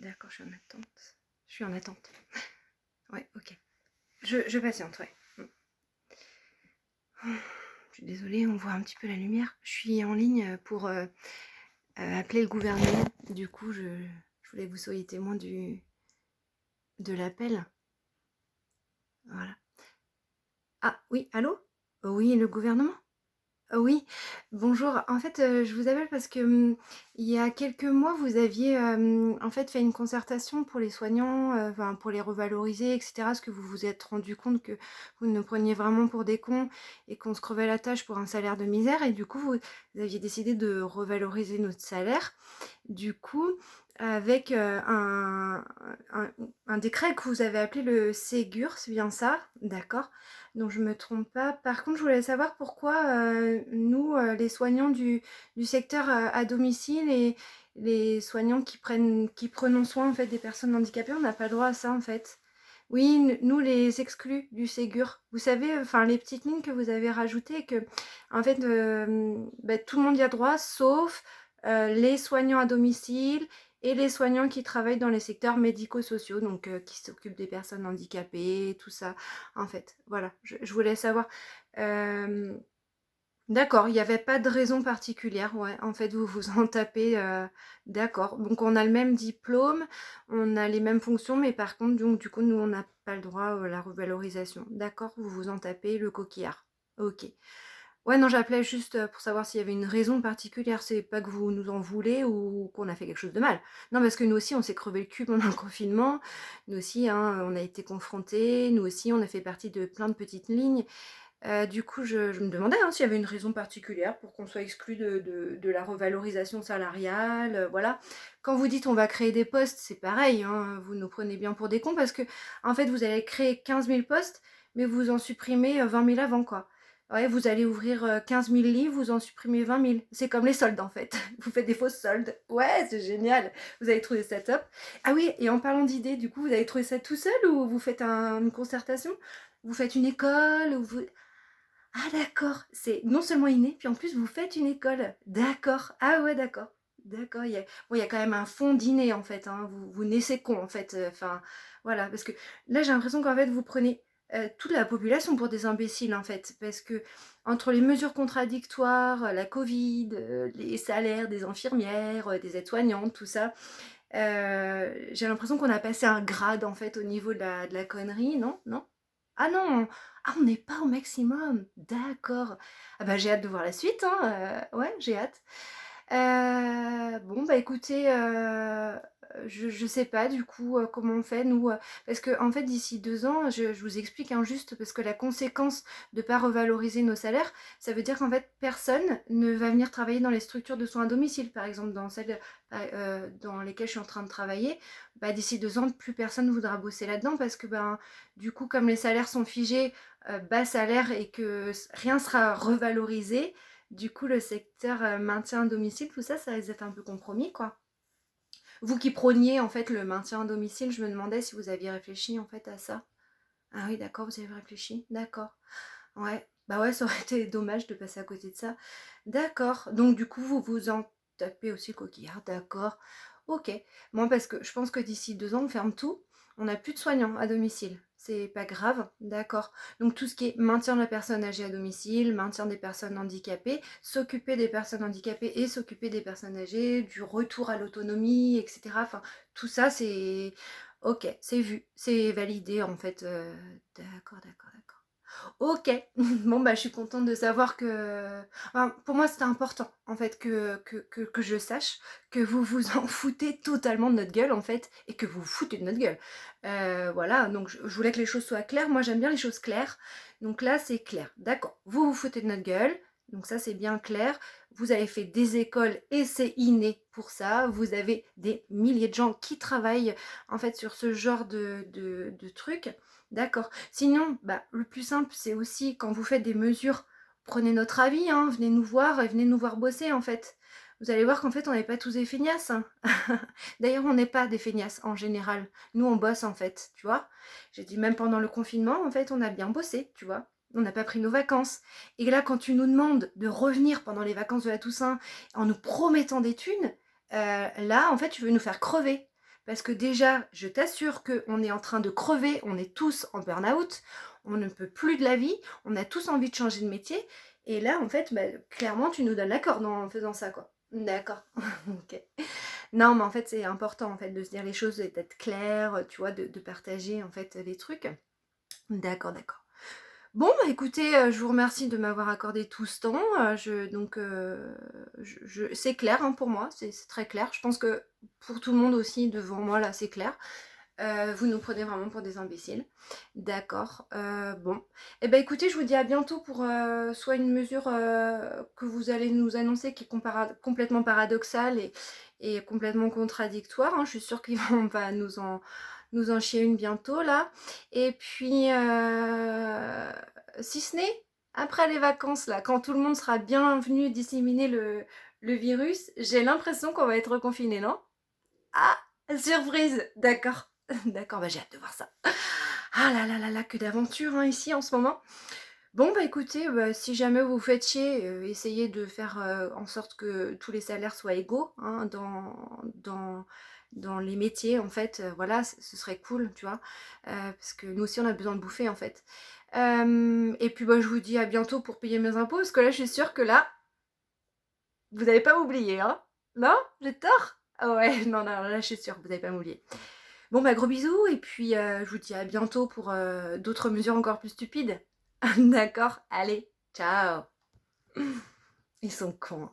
D'accord, je suis en attente. Je suis en attente. Ouais, ok. Je patiente, ouais. Je suis désolée, on voit un petit peu la lumière. Je suis en ligne pour appeler le gouvernement. Du coup, je voulais que vous soyez témoin de l'appel. Voilà. Ah, oui, allô? Oui, le gouvernement? Oui, bonjour. En fait, je vous appelle parce que, il y a quelques mois, vous aviez, en fait, fait une concertation pour les soignants, enfin, pour les revaloriser et cetera. Parce que vous vous êtes rendu compte que vous nous preniez vraiment pour des cons et qu'on se crevait la tâche pour un salaire de misère et du coup, vous aviez décidé de revaloriser notre salaire. Du coup, avec, un un décret que vous avez appelé le Ségur, c'est bien ça? D'accord. Donc je me trompe pas. Par contre, je voulais savoir pourquoi nous, les soignants du secteur à domicile et les soignants qui prenons soin en fait des personnes handicapées, on n'a pas le droit à ça en fait. Oui, nous les exclus du Ségur. Vous savez, enfin les petites lignes que vous avez rajoutées et que en fait bah, tout le monde y a droit sauf les soignants à domicile et les soignants qui travaillent dans les secteurs médico-sociaux, donc qui s'occupent des personnes handicapées, tout ça en fait. Voilà, je voulais savoir. Euh, D'accord, il n'y avait pas de raison particulière, ouais. En fait, vous vous en tapez, d'accord. Donc on a le même diplôme, on a les mêmes fonctions, mais par contre, donc, du coup, nous, on n'a pas le droit à la revalorisation. D'accord, vous vous en tapez le coquillard. Ok. Ouais, non, j'appelais juste pour savoir s'il y avait une raison particulière. C'est pas que vous nous en voulez ou qu'on a fait quelque chose de mal. Non, parce que nous aussi, on s'est crevé le cul pendant le confinement. Nous aussi, hein, on a été confrontés. Nous aussi, on a fait partie de plein de petites lignes. Du coup, je me demandais hein, s'il y avait une raison particulière pour qu'on soit exclu de la revalorisation salariale, voilà. Quand vous dites on va créer des postes, c'est pareil, hein, vous nous prenez bien pour des cons parce que en fait vous allez créer 15 000 postes, mais vous en supprimez 20 000 avant quoi. Ouais, vous allez ouvrir 15 000 lits, vous en supprimez 20 000. C'est comme les soldes en fait. Vous faites des fausses soldes. Ouais, c'est génial. Vous avez trouvé ça top. Ah oui, et en parlant d'idées, du coup, vous avez trouvé ça tout seul ou vous faites une concertation? Vous faites une école ou vous... Ah d'accord, c'est non seulement inné, puis en plus vous faites une école. D'accord. Ah ouais, d'accord. D'accord, bon, il y a quand même un fond d'inné en fait, hein. Vous naissez con en fait. Enfin, voilà, parce que là j'ai l'impression qu'en fait vous prenez toute la population pour des imbéciles en fait. Parce que entre les mesures contradictoires, la Covid, les salaires des infirmières, des aides-soignantes, tout ça, j'ai l'impression qu'on a passé un grade en fait au niveau de la connerie, non? Non? Ah non! Ah on n'est pas au maximum! D'accord. Ah bah j'ai hâte de voir la suite, hein, ouais, j'ai hâte. Bon bah écoutez, je sais pas du coup, comment on fait nous, parce qu'en fait d'ici 2 ans, je vous explique, hein, juste parce que la conséquence de pas revaloriser nos salaires, ça veut dire qu'en fait personne ne va venir travailler dans les structures de soins à domicile, par exemple dans celles, dans lesquelles je suis en train de travailler. Bah d'ici 2 ans, plus personne ne voudra bosser là-dedans parce que, ben, du coup comme les salaires sont figés, bas salaire et que rien sera revalorisé, du coup, le secteur maintien à domicile, tout ça, ça risque d'être un peu compromis, quoi. Vous qui prôniez en fait le maintien à domicile, je me demandais si vous aviez réfléchi en fait à ça. Ah oui, d'accord, vous avez réfléchi. D'accord. Ouais. Bah ouais, ça aurait été dommage de passer à côté de ça. D'accord. Donc du coup, vous vous en tapez aussi le coquillard. D'accord. Ok. Moi, parce que je pense que d'ici 2 ans, on ferme tout. On n'a plus de soignants à domicile. C'est pas grave. D'accord. Donc tout ce qui est maintien de la personne âgée à domicile, maintien des personnes handicapées, s'occuper des personnes handicapées et s'occuper des personnes âgées, du retour à l'autonomie, etc. Enfin, tout ça, c'est... Ok, c'est vu, c'est validé en fait. D'accord, d'accord, d'accord. Ok, bon bah je suis contente de savoir que... Enfin, pour moi c'était important en fait que je sache que vous vous en foutez totalement de notre gueule en fait et que vous vous foutez de notre gueule. Voilà, donc je voulais que les choses soient claires. Moi j'aime bien les choses claires. Donc là c'est clair. D'accord, vous vous foutez de notre gueule. Donc ça c'est bien clair. Vous avez fait des écoles et c'est inné pour ça. Vous avez des milliers de gens qui travaillent en fait sur ce genre de trucs. D'accord. Sinon, bah, le plus simple, c'est aussi quand vous faites des mesures, prenez notre avis, hein, venez nous voir et venez nous voir bosser en fait. Vous allez voir qu'en fait, on n'est pas tous des feignasses, hein. D'ailleurs, on n'est pas des feignasses en général. Nous, on bosse en fait, tu vois. J'ai dit même pendant le confinement, en fait, on a bien bossé, tu vois. On n'a pas pris nos vacances. Et là, quand tu nous demandes de revenir pendant les vacances de la Toussaint en nous promettant des thunes, là, en fait, tu veux nous faire crever. Parce que déjà, je t'assure qu'on est en train de crever, on est tous en burn-out, on ne peut plus de la vie, on a tous envie de changer de métier. Et là, en fait, bah, clairement, tu nous donnes l'accord en faisant ça, quoi. D'accord. Ok. Non, mais en fait, c'est important en fait de se dire les choses et d'être clair, tu vois, de partager en fait les trucs. D'accord, d'accord. Bon, bah écoutez, je vous remercie de m'avoir accordé tout ce temps. C'est clair hein, pour moi, c'est très clair. Je pense que pour tout le monde aussi, devant moi, là, c'est clair. Vous nous prenez vraiment pour des imbéciles. D'accord. Bon. Eh ben écoutez, je vous dis à bientôt pour soit une mesure que vous allez nous annoncer qui est complètement paradoxale et complètement contradictoire, hein. Je suis sûre qu'ils vont pas nous en chier une bientôt là. Et puis, si ce n'est après les vacances là, quand tout le monde sera bien venu disséminer le virus, j'ai l'impression qu'on va être reconfiné, non? Ah, surprise, d'accord. D'accord, bah j'ai hâte de voir ça. Ah là là là là, que d'aventure hein, ici en ce moment. Bon bah écoutez, bah, si jamais vous vous faites chier, essayez de faire en sorte que tous les salaires soient égaux hein, dans les métiers en fait. Voilà, ce serait cool, tu vois. Parce que nous aussi on a besoin de bouffer en fait. Et puis bah je vous dis à bientôt pour payer mes impôts, parce que là je suis sûre que là, vous n'allez pas m'oublier, hein? Non? J'ai tort? Ah ouais, non, non, là je suis sûre, vous n'allez pas m'oublier. Bon bah gros bisous et puis je vous dis à bientôt pour d'autres mesures encore plus stupides. D'accord? Allez, ciao. Ils sont cons.